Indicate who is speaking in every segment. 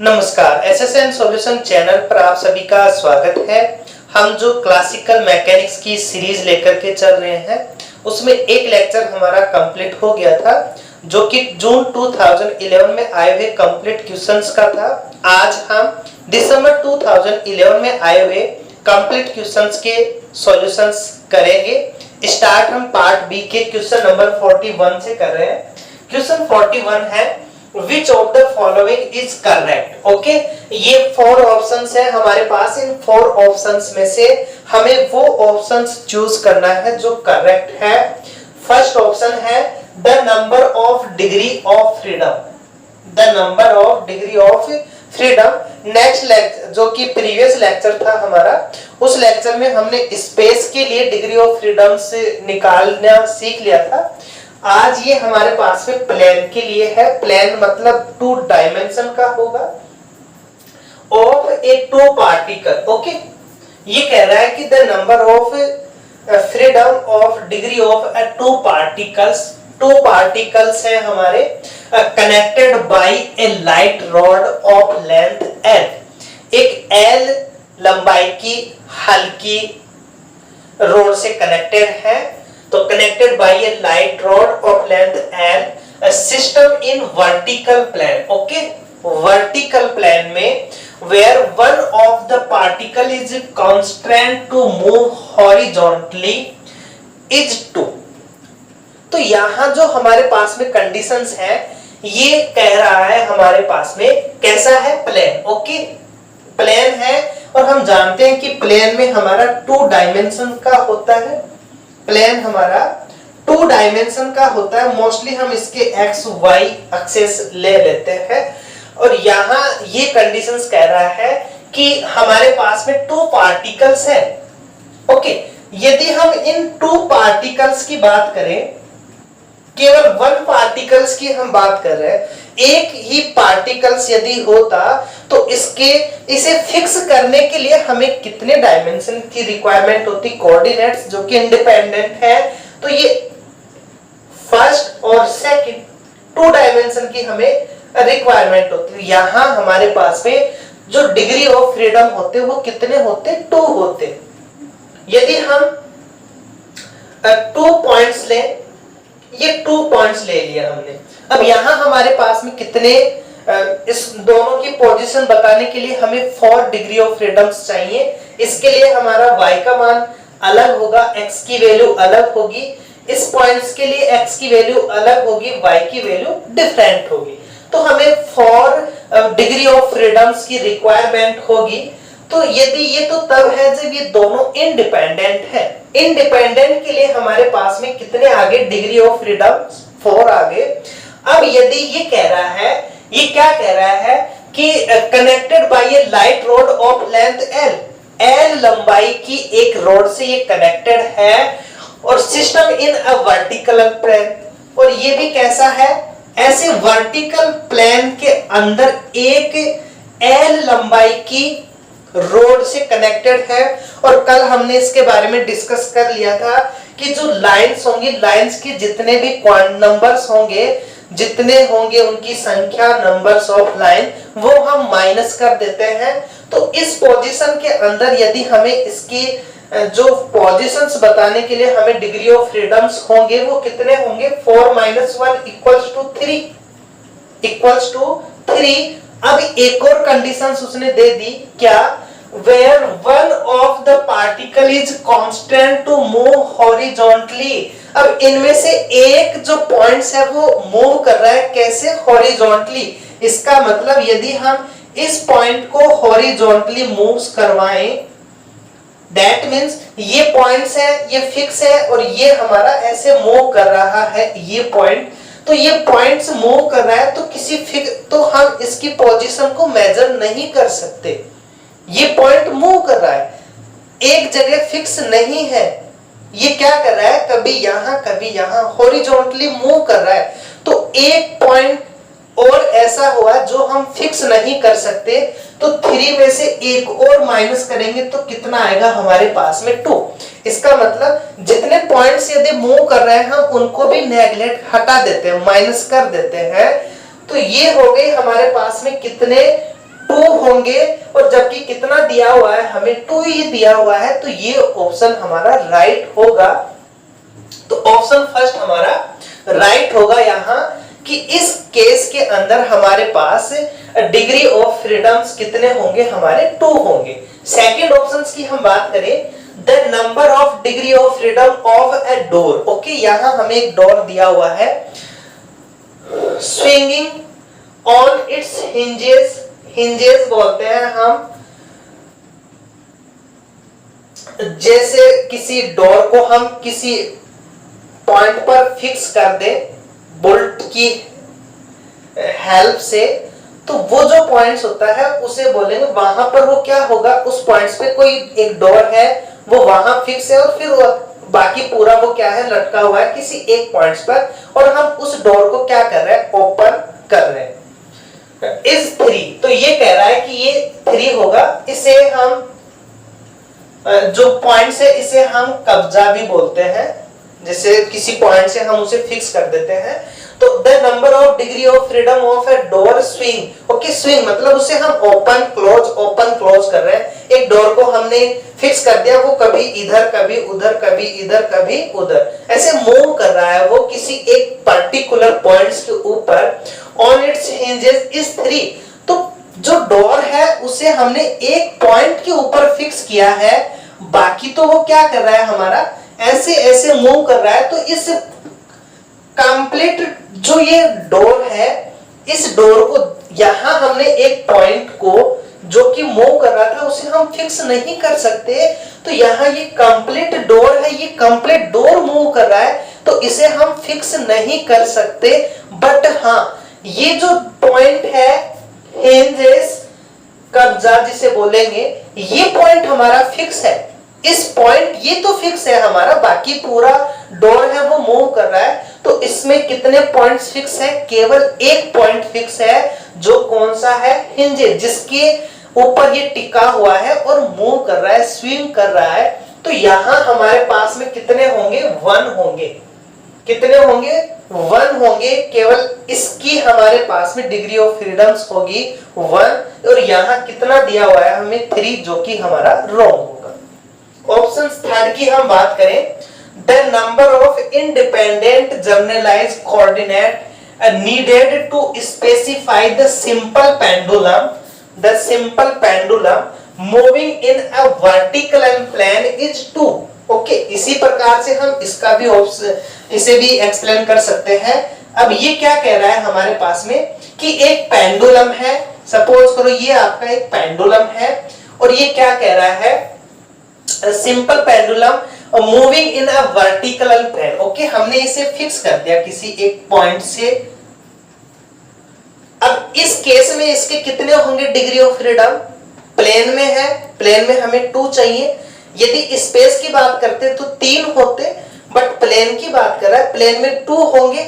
Speaker 1: नमस्कार, SSN solution channel पर आप सभी का स्वागत है। हम जो क्लासिकल मैकेनिक्स की सीरीज लेकर के चल रहे हैं उसमें एक लेक्चर हमारा कंप्लीट हो गया था जो कि जून 2011 में आए हुए कंप्लीट क्वेश्चंस का था। आज हम दिसंबर 2011 में आए हुए कंप्लीट क्वेश्चंस के सॉल्यूशंस करेंगे। स्टार्ट हम पार्ट बी के क्वेश्चन नंबर 41 से कर रहे हैं। क्वेश्चन 41 है Which of the following is correct? Okay, ये 4 ऑप्शंस है हमारे पास। इन 4 ऑप्शंस में से हमें वो ऑप्शंस चूज करना है जो करेक्ट है। फर्स्ट ऑप्शन है the number of degree of freedom. The number of degree of freedom. Next lecture जो कि प्रीवियस लेक्चर था हमारा, उस लेक्चर में हमने स्पेस के लिए डिग्री ऑफ फ्रीडम से निकालना सीख लिया था। आज ये हमारे पास में प्लेन के लिए है। प्लेन मतलब 2 डायमेंशन का होगा ऑफ ए 2 पार्टिकल। ओके, ये कह रहा है कि the number of freedom of degree of 2 particles. 2 particles हैं हमारे connected by a light rod of length L। एक L लंबाई की हल्की रॉड से कनेक्टेड है, तो connected by a light rod of length L, a system in vertical plane। Okay, vertical plane में where one of the particle is constrained to move horizontally is 2। तो यहां जो हमारे पास में कंडीशंस हैं, ये कह रहा है हमारे पास में कैसा है प्लेन। ओके, प्लेन है और हम जानते हैं कि प्लेन में हमारा 2 डायमेंशन का होता है। प्लेन हमारा 2 डायमेंशन का होता है। मोस्टली हम इसके एक्स वाई एक्सेस ले लेते हैं और यहाँ ये कंडीशंस कह रहा है कि हमारे पास में 2 पार्टिकल्स है। ओके, यदि हम इन 2 पार्टिकल्स की बात करें, केवल 1 पार्टिकल्स की हम बात कर रहे हैं, एक ही पार्टिकल्स यदि होता तो इसे फिक्स करने के लिए हमें कितने डायमेंशन की रिक्वायरमेंट होती? कोऑर्डिनेट्स जो कि इंडिपेंडेंट है, तो ये फर्स्ट और सेकंड 2 डायमेंशन की हमें रिक्वायरमेंट होती है। यहां हमारे पास में जो डिग्री ऑफ फ्रीडम होते वो कितने होते? 2 होते। यदि हम 2 पॉइंट्स लें, ये 2 पॉइंट्स ले लिया हमने। अब यहां हमारे पास में कितने इस दोनों की पोजीशन बताने के लिए हमें 4 डिग्री ऑफ फ्रीडम्स चाहिए। इसके लिए हमारा y का मान अलग होगा, x की वैल्यू अलग होगी। इस पॉइंट्स के लिए x की वैल्यू अलग होगी, y की वैल्यू डिफरेंट होगी। तो हमें 4 डिग्री ऑफ फ्रीडम्स की रिक्वायरमेंट होगी। तो यदि ये तो तब है जब ये दोनों इंडिपेंडेंट है। इंडिपेंडेंट के लिए हमारे पास में कितने आगे डिग्री ऑफ फ्रीडम? 4 आगे। अब यदि ये कह रहा है, ये क्या कह रहा है कि connected by a light rod of length L, L लंबाई की एक रॉड से ये कनेक्टेड है और system in a vertical plane. और ये भी कैसा है? ऐसे वर्टिकल प्लेन के अंदर एक L लंबाई की रोड से कनेक्टेड है। और कल हमने इसके बारे में डिस्कस कर लिया था कि जो लाइंस होंगी, लाइंस के जितने भी नंबर्स होंगे, जितने होंगे उनकी संख्या, नंबर्स ऑफ लाइन, वो हम माइनस कर देते हैं। तो इस पोजीशन के अंदर यदि हमें इसकी जो पोजीशंस बताने के लिए हमें डिग्री ऑफ फ्रीडम्स होंगे, वो कितने होंगे? 4 - 1 इक्वल्स टू 3। अब एक और कंडीशंस उसने दे दी, क्या? Where one of the particle is constant to move horizontally। अब इनमें से एक जो पॉइंट्स है वो मूव कर रहा है, कैसे? हॉरिजॉन्टली। इसका मतलब यदि हम इस पॉइंट को हॉरिजॉन्टली मूव्स करवाएं, दैट मींस ये पॉइंट्स है, ये फिक्स है और ये हमारा ऐसे मूव कर रहा है ये पॉइंट। तो ये पॉइंट्स मूव कर रहा है तो किसी फिक्स, तो हम इसकी पोजीशन को मेजर नहीं कर सकते। ये पॉइंट मूव कर रहा है, एक जगह फिक्स नहीं है। ये क्या कर रहा है? कभी यहां कभी यहां, हॉरिजॉन्टली मूव कर रहा है। तो एक पॉइंट और ऐसा हुआ जो हम फिक्स नहीं कर सकते, तो 3 में से एक और माइनस करेंगे तो कितना आएगा हमारे पास में? 2। इसका मतलब जितने पॉइंट्स यदि मूव कर रहे हैं हम उनको भी नेगलेक्ट हटा देते हैं, माइनस कर देते हैं। तो ये हो गई हमारे पास में कितने 2 होंगे, और जबकि कितना दिया हुआ है हमें 2 ही दिया हुआ है, तो ये ऑप्शन हमारा राइट होगा। तो ऑप्शन फर्स्ट हमारा राइट होगा यहां कि इस केस के अंदर हमारे पास डिग्री ऑफ फ्रीडम्स कितने होंगे, हमारे 2 होंगे। सेकंड ऑप्शंस की हम बात करें, the number of degree of freedom of a door. Okay, यहां हमें एक डोर दिया हुआ है, swinging on it's hinges, hinges बोलते हैं हम, जैसे किसी डोर को हम किसी पॉइंट पर फिक्स कर दे बोल्ट की हेल्प से, तो वो जो पॉइंट्स होता है उसे बोलेंगे, वहां पर वो क्या होगा, उस पॉइंट्स पे कोई एक डोर है वो वहां फिक्स है, और फिर वो बाकी पूरा वो क्या है, लटका हुआ है किसी एक पॉइंट्स पर, और हम उस डोर को क्या कर रहे हैं, ओपन कर रहे हैं। इस 3, तो ये कह रहा है कि ये 3 होगा। इसे हम जो पॉइंट्स है इसे हम कब्जा भी बोलते हैं, जैसे किसी पॉइंट से हम उसे फिक्स कर देते हैं। तो the number of degree of freedom of a door swing. Okay, swing मतलब उसे हम ओपन क्लोज कर रहे हैं। एक डोर को हमने फिक्स कर दिया, वो कभी इधर कभी उधर, कभी इधर कभी उधर, ऐसे मूव कर रहा है वो किसी एक पर्टिकुलर पॉइंट्स के ऊपर, ऑन इट्स हिंजेस इज 3। तो जो डोर है उसे हमने एक पॉइंट के ऊपर फिक्स किया है, बाकी तो वो क्या कर रहा है, हमारा ऐसे ऐसे मूव कर रहा है। तो इस कंप्लीट जो ये डोर है, इस डोर को यहां हमने एक पॉइंट को जो कि मूव कर रहा था उसे हम फिक्स नहीं कर सकते। तो यहां ये कंप्लीट डोर है, ये कंप्लीट डोर मूव कर रहा है, तो इसे हम फिक्स नहीं कर सकते। बट हाँ, ये जो पॉइंट है हिंजेस, कब्जा जिसे बोलेंगे, ये पॉइंट हमारा फिक्स है। इस पॉइंट ये तो फिक्स है हमारा, बाकी पूरा डोर है वो मूव कर रहा है। तो इसमें कितने पॉइंट्स फिक्स है, केवल एक पॉइंट फिक्स है, जो कौन सा है, हिंजेस, जिसके ऊपर ये टिका हुआ है और मूव कर रहा है, स्विंग कर रहा है। तो यहां हमारे पास में कितने होंगे, 1 होंगे। कितने होंगे, 1 होंगे। केवल इसकी हमारे पास में डिग्री ऑफ फ्रीडम्स होगी 1, और यहां कितना दिया हुआ है हमें 3, जो कि हमारा रॉन्ग होगा। ऑप्शन थर्ड की हम बात करें, the number of independent generalise coordinate needed to specify the simple pendulum moving in a vertical plane is 2। Okay, इसी प्रकार से हम इसका भी इसे भी एक्सप्लेन कर सकते हैं। अब ये क्या कह रहा है हमारे पास में कि एक पेंडुलम है, सपोज करो ये आपका एक पेंडुलम है, और ये क्या कह रहा है, simple pendulum moving in a vertical plane. Okay, हमने इसे फिक्स कर दिया किसी एक पॉइंट से। अब इस केस में इसके कितने होंगे डिग्री ऑफ फ्रीडम, प्लेन में है, प्लेन में हमें 2 चाहिए। यदि स्पेस की बात करते तो 3 होते, बट प्लेन की बात कर रहा है, प्लेन में 2 होंगे।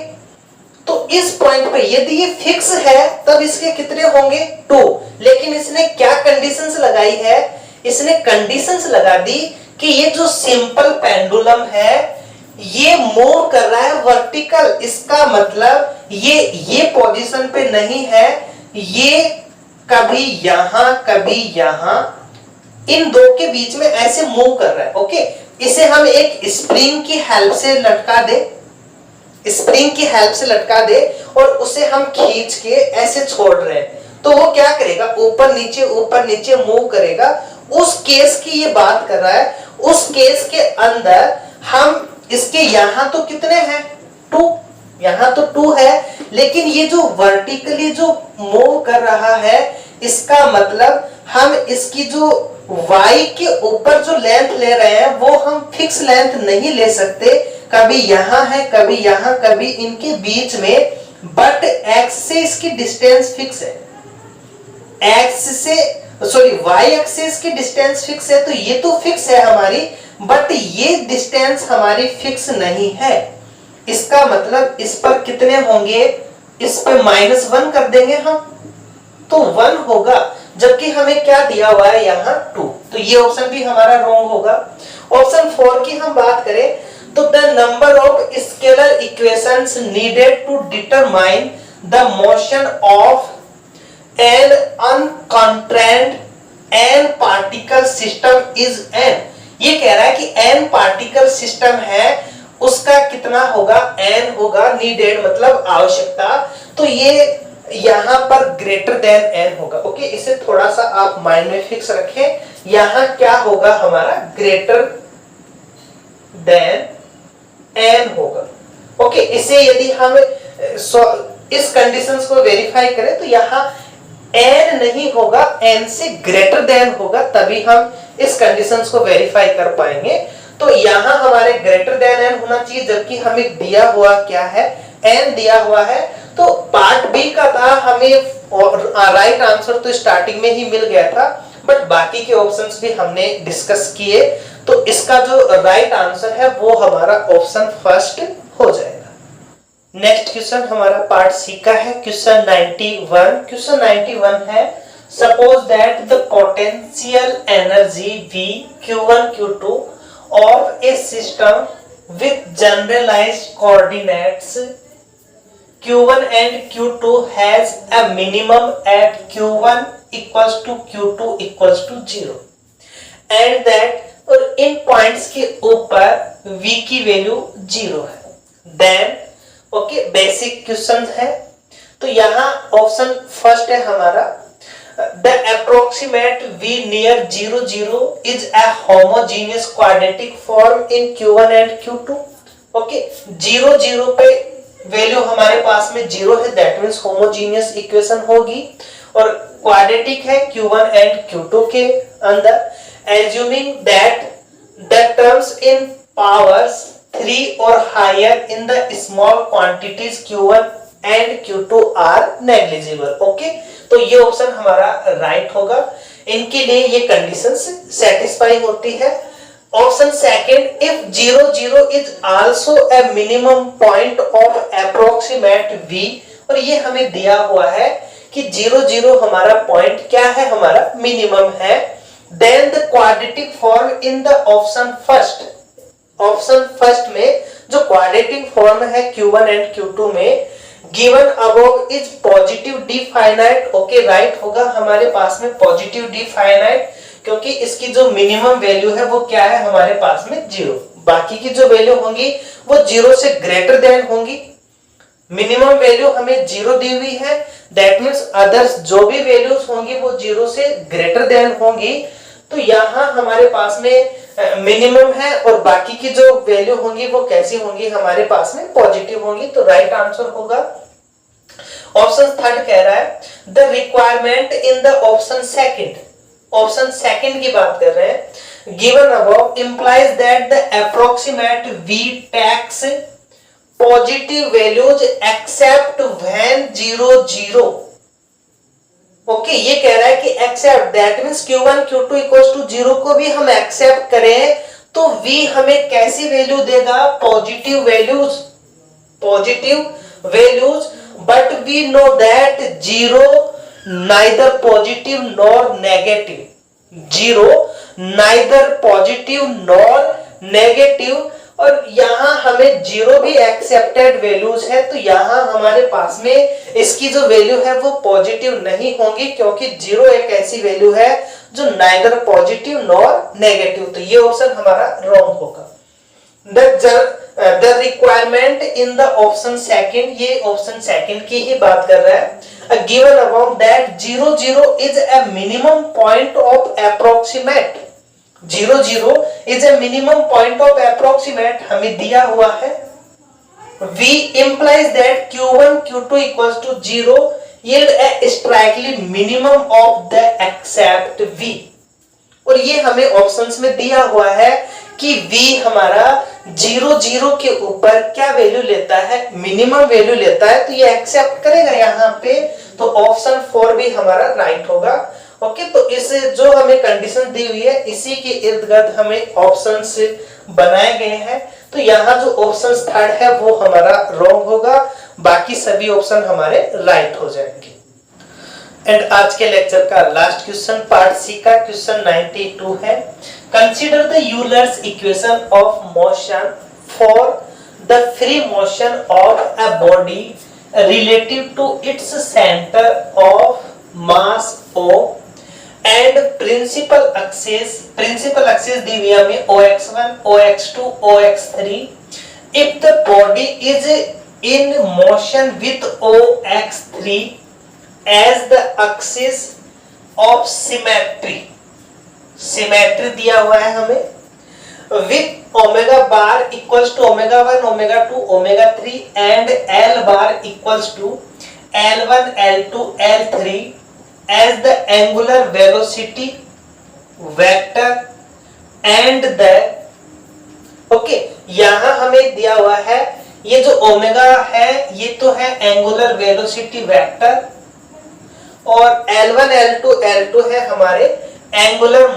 Speaker 1: तो इस पॉइंट पे यदि ये फिक्स है तब इसके कितने होंगे, 2। लेकिन इसने क्या कंडीशंस लगाई है, इसने कंडीशंस लगा दी कि ये जो सिंपल पेंडुलम है ये मूव कर रहा है वर्टिकल। इसका मतलब ये पोजीशन पे नहीं है, ये कभी यहां कभी यहां, इन दो के बीच में ऐसे मूव कर रहा है। ओके, इसे हम एक स्प्रिंग की हेल्प से लटका दे, स्प्रिंग की हेल्प से लटका दे, और उसे हम खींच के ऐसे छोड़ रहे हैं, तो वो क्या करेगा, ऊपर नीचे मूव करेगा। उस केस की ये बात कर रहा है। उस केस के अंदर हम इसके यहां तो कितने हैं, 2, यहां तो 2 है, लेकिन ये जो वर्टिकली जो मूव कर रहा है, इसका मतलब हम इसकी जो y के ऊपर जो लेंथ ले रहे हैं वो हम फिक्स लेंथ नहीं ले सकते, कभी यहां है कभी यहां, कभी इनके बीच में। बट x से इसकी डिस्टेंस फिक्स है, y एक्सिस की डिस्टेंस फिक्स है, तो ये तो फिक्स है हमारी, बट ये डिस्टेंस हमारी फिक्स नहीं है। इसका मतलब इस पर कितने होंगे, इस पे -1 कर देंगे हम, तो 1 होगा, जबकि हमें क्या दिया हुआ है यहाँ 2। तो ये ऑप्शन भी हमारा रॉन्ग होगा। ऑप्शन 4 की हम बात करें तो the number of scalar equations needed to determine the motion of an constrained n particle system is n, ये कह रहा है कि n पार्टिकल सिस्टम है, उसका कितना होगा, n होगा, नीडेड मतलब आवश्यकता, तो ये यहां पर ग्रेटर देन n होगा। ओके, इसे थोड़ा सा आप माइंड में फिक्स रखें, यहां क्या होगा हमारा, ग्रेटर देन n होगा। ओके, इसे यदि हम इस कंडीशंस को वेरीफाई करें तो यहां n नहीं होगा, n से ग्रेटर देन होगा, तभी हम इस कंडीशंस को वेरीफाई कर पाएंगे। तो यहां हमारे ग्रेटर देन n होना चाहिए, जबकि हमें दिया हुआ क्या है, n दिया हुआ है। तो पार्ट बी का था, हमें राइट आंसर तो स्टार्टिंग में ही मिल गया था, बट बाकी के ऑप्शंस भी हमने डिस्कस किए, तो इसका जो राइट आंसर है वो हमारा ऑप्शन फर्स्ट हो जाएगा। नेक्स्ट क्वेश्चन हमारा पार्ट सी का है, क्वेश्चन 91। क्वेश्चन 91 है, suppose that the potential energy V Q1 Q2 of a system with generalized coordinates Q1 and Q2 has a minimum at Q1 equals to Q2 equals to 0 and that और इन points के ऊपर V की value 0 है, then okay basic question है। तो यहाँ option first है हमारा, the approximate V near 0 0 is a homogeneous quadratic form in Q1 and Q2। Okay, 0 0 पे वैल्यू हमारे पास में 0 है, दैट मींस होमोजेनियस इक्वेशन होगी, और क्वाड्रेटिक है Q1 एंड Q2 के अंदर। assuming that the terms in powers 3 or higher in the small quantities Q1 and Q2 are negligible। Okay, तो ये ऑप्शन हमारा राइट होगा, इनके लिए ये कंडीशंस सेटिस्फाई होती है। Option second, if 0 0 is also a minimum point of approximate V, और ये हमें दिया हुआ है कि 0 0 हमारा पॉइंट क्या है, हमारा मिनिमम है, then the quadratic form in the option first. Option first में जो क्वाड्रेटिक फॉर्म है Q1 एंड Q2 में, given above is positive definite. Okay, right होगा हमारे पास में पॉजिटिव डी फाइनाइट, क्योंकि इसकी जो मिनिमम वैल्यू है वो क्या है हमारे पास में 0, बाकी की जो वैल्यू होंगी वो 0 से ग्रेटर देन होंगी। मिनिमम वैल्यू हमें 0 दी हुई है, दैट मींस अदर्स जो भी वैल्यूज होंगी वो 0 से ग्रेटर देन होंगी। तो यहाँ हमारे पास में मिनिमम है और बाकी की जो वैल्यू होंगी वो कैसी होंगी, हमारे पास में पॉजिटिव होंगी, तो राइट आंसर होगा। ऑप्शन थर्ड कह रहा है, the requirement in the option second, option second की बात कर रहे हैं, given above implies that the approximate V takes positive values except when 0 0। Okay, ये कह रहा है कि except, that means Q1 Q2 equals to 0 को भी हम एक्सेप्ट करें तो V हमें कैसी वैल्यू देगा, positive values, positive values, but we know that 0 neither positive nor negative, 0 neither positive nor negative, और यहां हमें 0 भी एक्सेप्टेड वैल्यूज है, तो यहां हमारे पास में इसकी जो वैल्यू है वो पॉजिटिव नहीं होंगी, क्योंकि 0 एक ऐसी वैल्यू है जो नाइदर पॉजिटिव नॉर नेगेटिव, तो ये ऑप्शन हमारा रॉन्ग होगा। The requirement in the option second, ये ऑप्शन सेकंड की ही बात कर रहा है, given about that 0 0 is a minimum point of approximate, 0 0 is a minimum point of approximate हमें दिया हुआ है। V implies that Q1 Q2 equals to 0 yield a strictly minimum of the except V, और ये हमें ऑप्शंस में दिया हुआ है कि V हमारा 0 0 के ऊपर क्या वैल्यू लेता है, मिनिमम वैल्यू लेता है, तो ये एक्सेप्ट करेगा यहाँ पे, तो ऑप्शन 4 भी हमारा राइट होगा। ओके, तो इस जो हमें कंडीशन दी हुई है इसी के इर्द गिर्द हमें ऑप्शंस बनाए गए हैं, तो यहाँ जो ऑप्शन थर्ड है वो हमारा रॉन्ग होगा, बाकी सभी ऑप्शन हमारे राइट हो जाएंगे। एंड आज के लेक्चर का लास्ट क्वेश्चन पार्ट सी का क्वेश्चन 92 है, consider the Euler's equation of motion for the free motion of a body relative to its centre of mass O and principal axis दी हुई है हमें OX1, OX2, OX3। If the body is in motion with OX3 as the axis of symmetry दिया हुआ है हमें, with omega bar equals to omega 1, omega 2, omega 3 and L bar equals to L1, L2, L3 as the angular velocity vector and the okay यहां हमें दिया हुआ है ये जो ओमेगा है ये तो है एंगुलर वेलोसिटी वेक्टर और L1, L2, L2 है हमारे angular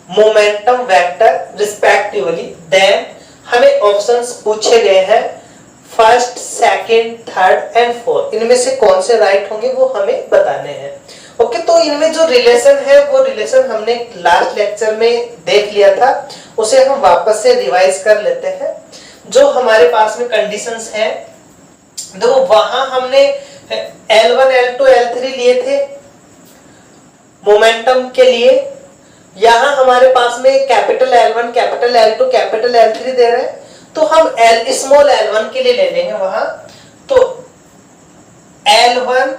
Speaker 1: momentum vector respectively. Then हमें ऑप्शंस पूछे गए हैं first, second, third and fourth, इनमें से कौन से राइट होंगे वो हमें बताने हैं। ओके तो इनमें जो रिलेशन है वो रिलेशन हमने लास्ट लेक्चर में देख लिया था, उसे हम वापस से रिवाइज कर लेते हैं। जो हमारे पास में कंडीशंस हैं तो वहां हमने L1, L2, L3 लिए थे मोमेंटम के लिए। यहां हमारे पास में capital L1, capital L2, capital L3 दे रहे हैं, तो हम स्मॉल L1 के लिए ले लेंगे वहां। तो L1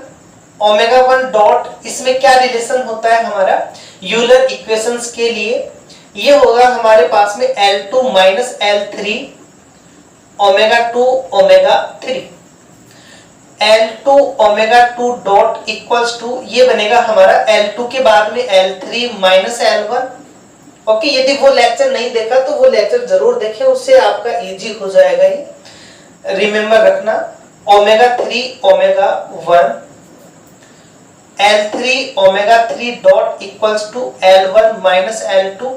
Speaker 1: ओमेगा 1 डॉट, इसमें क्या रिलेशन होता है हमारा यूलर इक्वेशंस के लिए, ये होगा हमारे पास में L2 minus L3 omega 2 omega 3। L2 omega 2 dot equals to ये बनेगा हमारा L2 के बाद में L3 माइनस L1। ओके यदि वो लेक्चर नहीं देखा तो वो लेक्चर जरूर देखें, उससे आपका इजी हो जाएगा। ये रिमेंबर रखना omega 3 omega 1 L3 omega 3 dot equals to L1 minus L2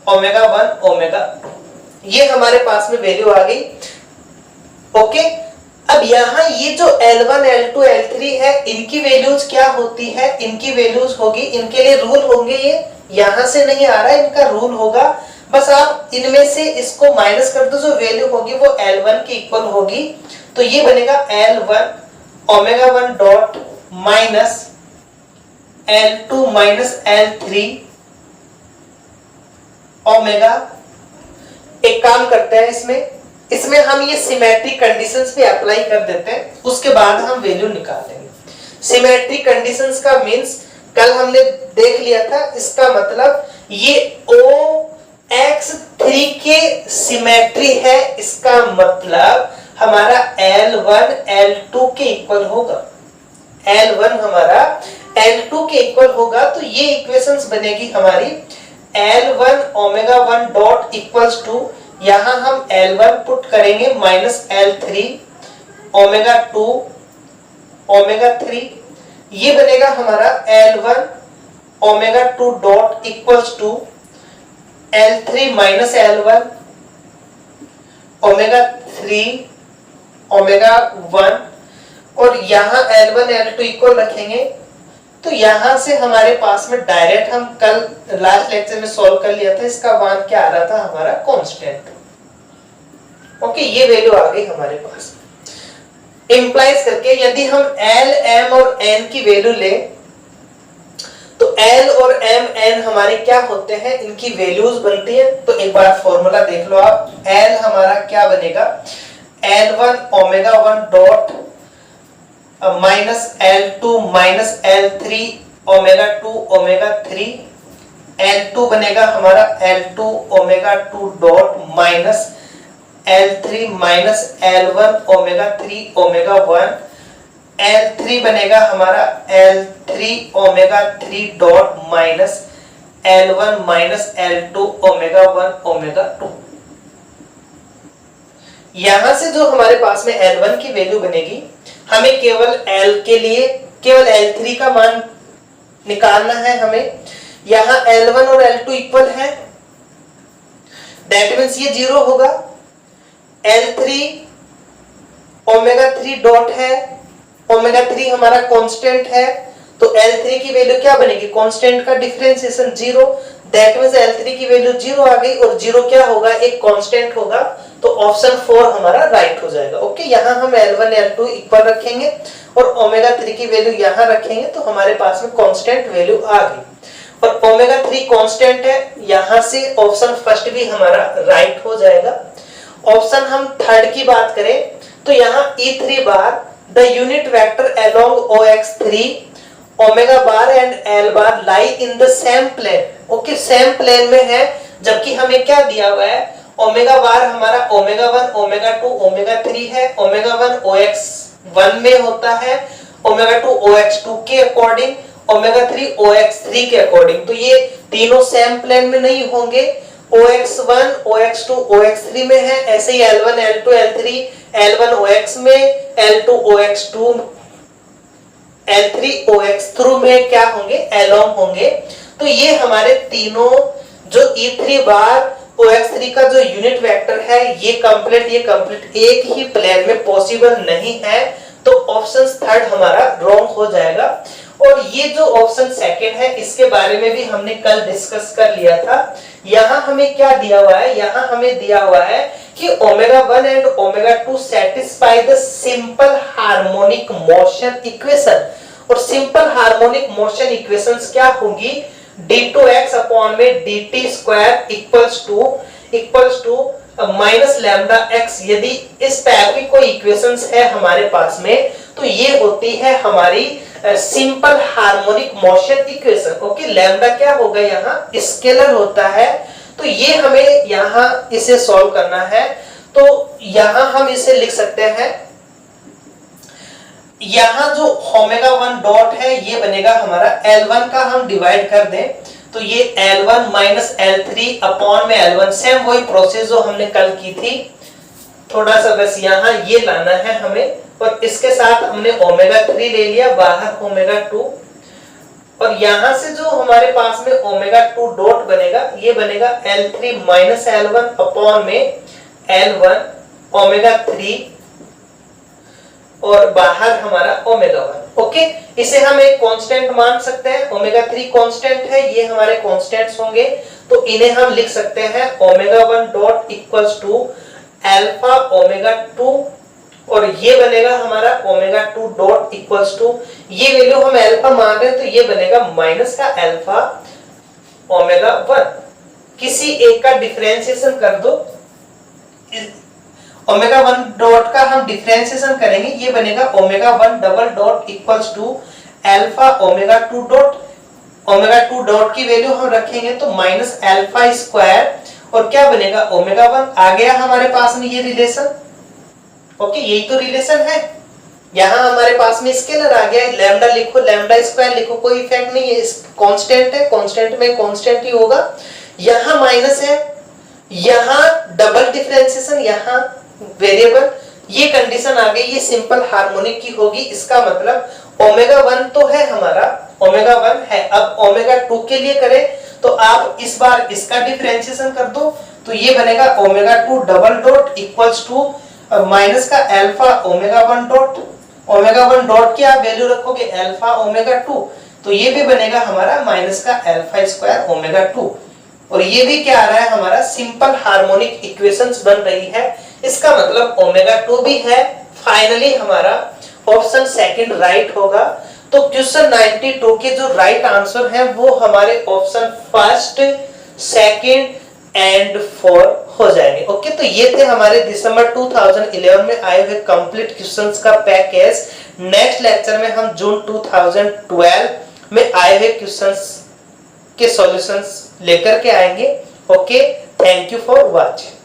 Speaker 1: omega 1 omega 2, ये हमारे पास में वैल्यू आ गई। ओके अब यहां ये जो L1, L2, L3 है इनकी वैल्यूज क्या होती है, इनकी वैल्यूज होगी, इनके लिए रूल होंगे, ये यहां से नहीं आ रहा है, इनका रूल होगा, बस आप इनमें से इसको माइनस कर दो, जो वैल्यू होगी वो L1 के इक्वल होगी। तो ये बनेगा L1 omega 1 dot minus L2 minus L3 omega. एक काम करते हैं इसमें हम ये सिमेट्रिक कंडीशंस पे अप्लाई कर देते हैं, उसके बाद हम वैल्यू निकाल लेंगे। सिमेट्रिक कंडीशंस का मींस कल हमने देख लिया था, इसका मतलब ये OX3 के सिमेट्री है, इसका मतलब हमारा L1 L2 के इक्वल होगा। L1 हमारा L2 के इक्वल होगा, तो ये इक्वेशंस बनेगी हमारी L1 omega 1 dot equals to, यहां हम L1 पुट करेंगे माइनस L3 ओमेगा 2 ओमेगा 3, ये बनेगा हमारा L1 omega 2 dot equals to L3 minus L1 omega 3 omega 1, और यहां L1 L2 इक्वल रखेंगे। तो यहां से हमारे पास में डायरेक्ट हम कल लास्ट लेक्चर में सॉल्व कर लिया था, इसका मान क्या आ रहा था हमारा कांस्टेंट। ओके ये वैल्यू आ गई हमारे पास। इंप्लाइज करके यदि हम L, M और N की वैल्यू ले तो L और M, N हमारे क्या होते हैं, इनकी वैल्यूज बनती है। तो एक बार फॉर्मूला देख लो आप, L हमारा क्या बनेगा L1 omega 1 dot minus L2 minus L3 omega 2 omega 3, L2 बनेगा हमारा L2 omega 2 dot minus L3 minus L1 omega 3 omega 1, L3 बनेगा हमारा L3 omega 3 dot minus L1 minus L2 omega 1 omega 2। यहां से जो हमारे पास में L1 की वैल्यू बनेगी, हमें केवल L के लिए केवल L3 का मान निकालना है हमें। यहां L1 और L2 इक्वल है, दैट मींस ये 0 होगा। L3 ओमेगा 3 डॉट है, ओमेगा 3 हमारा कांस्टेंट है, तो L3 की वैल्यू क्या बनेगी, कांस्टेंट का डिफरेंशिएशन 0, दैट मींस L3 की वैल्यू 0 आ गई और 0 क्या होगा, एक कांस्टेंट होगा, तो ऑप्शन 4 हमारा राइट हो जाएगा। ओके, यहाँ हम L1 L2 इक्वल रखेंगे और ओमेगा 3 की वैल्यू यहाँ रखेंगे तो हमारे पास में कांस्टेंट वैल्यू आ गई और ओमेगा 3 कांस्टेंट है, यहाँ से ऑप्शन फर्स्ट भी हमारा राइट हो जाएगा। ऑप्शन हम थर्ड की बात करें तो यहाँ E3 bar the unit vector along OX3 omega bar and L bar lie in the same plane. Okay, same plane में है, जबकि हमें क्या दिया हुआ है, ओमेगा बार हमारा ओमेगा 1 ओमेगा 2 ओमेगा 3 है, ओमेगा 1 OX1 में होता है, ओमेगा 2 OX2 के अकॉर्डिंग, ओमेगा 3 OX3 के अकॉर्डिंग। तो ये तीनों सेम प्लेन में नहीं होंगे, OX1 OX2 OX3 में है, ऐसे ही L1 L2 L3 L1 OX में, L2 OX2 L3 OX3 में क्या होंगे, एलोंग होंगे। तो ये हमारे तीनों जो E3 बार OX3 का जो यूनिट वेक्टर है ये कंप्लीट एक ही प्लेन में पॉसिबल नहीं है, तो ऑप्शन थर्ड हमारा रॉन्ग हो जाएगा। और ये जो ऑप्शन सेकंड है इसके बारे में भी हमने कल डिस्कस कर लिया था। यहाँ हमें क्या दिया हुआ है, यहाँ हमें दिया हुआ है कि omega 1 and omega 2 satisfy the simple harmonic motion equation. और सिंपल हार्मोनिक मोशन इक्वेशंस क्या होगी, d2x अपॉन में dt square equals to minus lambda x। यदि इस टाइप की कोई इक्वेशंस है हमारे पास में तो ये होती है हमारी simple harmonic motion equation. Okay, lambda क्या होगा, यहाँ स्केलर होता है, तो ये हमें यहाँ इसे सॉल्व करना है। तो यहाँ हम इसे लिख सकते हैं, यहाँ जो ओमेगा 1 डॉट है ये बनेगा हमारा L1 का हम डिवाइड कर दें तो ये L1 माइनस L3 अपॉन में L1, सेम वही प्रोसेस जो हमने कल की थी, थोड़ा सा बस यहाँ ये लाना है हमें। और इसके साथ हमने ओमेगा 3 ले लिया, बाहर ओमेगा 2, और यहाँ से जो हमारे पास में ओमेगा 2 डॉट बनेगा ये बनेगा L3 माइनस L1 अपॉन में L1 ओमेगा 3 और बाहर हमारा ओमेगा 1। ओके, इसे हम एक कांस्टेंट मान सकते हैं, ओमेगा 3 कांस्टेंट है, ये हमारे कांस्टेंट्स होंगे, तो इन्हें हम लिख सकते हैं omega 1 dot equals to alpha omega 2 और ये बनेगा हमारा ओमेगा 2 डॉट इक्वल्स टू, ये वैल्यू हम अल्फा मान रहे हैं तो ये बनेगा माइनस का अल्फा ओमेगा 1। किसी एक का डिफरेंशिएशन कर दो, ओमेगा 1 डॉट का हम डिफरेंशिएशन करेंगे, ये बनेगा omega 1 double dot equals to alpha omega 2 dot. Omega 2 dot की वैल्यू हम रखेंगे तो माइनस अल्फा स्क्वायर और क्या बनेगा ओमेगा 1। आ गया हमारे पास में ये रिलेशन। ओके, यही तो रिलेशन है। यहाँ हमारे पास में स्केलर आ गया, लैम्डा लिखो, लैम्डा स्क्वायर लिखो, कोई इफेक्ट नहीं है, कांस्टेंट है, कांस्टेंट में कांस्टेंट ही होगा। यहाँ माइनस है, यहाँ डबल डिफरेंशिएशन, यहाँ वेरिएबल, ये कंडीशन आ गई, ये सिंपल हार्मोनिक की होगी। इसका मतलब ओमेगा 1 तो है हमारा, ओमेगा 1 है। अब ओमेगा 2 के लिए करें तो आप इस बार इसका डिफरेंशिएशन कर दो तो ये बनेगा omega 2 double dot equals to minus का alpha omega 1 dot. Omega 1 dot की आप वैल्यू रखोगे अल्फा ओमेगा 2 तो ये भी बनेगा हमारा माइनस का अल्फा स्क्वायर ओमेगा 2। और ये भी क्या आ रहा है हमारा सिंपल हार्मोनिक इक्वेशंस बन रही है। इसका मतलब ओमेगा 2 भी है। फाइनली हमारा ऑप्शन सेकंड राइट होगा। तो क्वेश्चन 92 के जो राइट आंसर है वो हमारे ऑप्शन फर्स्ट, सेकंड एंड 4 हो जाएंगे। ओके, तो ये थे हमारे दिसंबर 2011 में आए हुए कंप्लीट क्वेश्चंस का पैकेज। नेक्स्ट लेक्चर में हम जून 2012 में आए हुए क्वेश्चंस के सॉल्यूशंस लेकर के आएंगे। Okay, thank you for watching.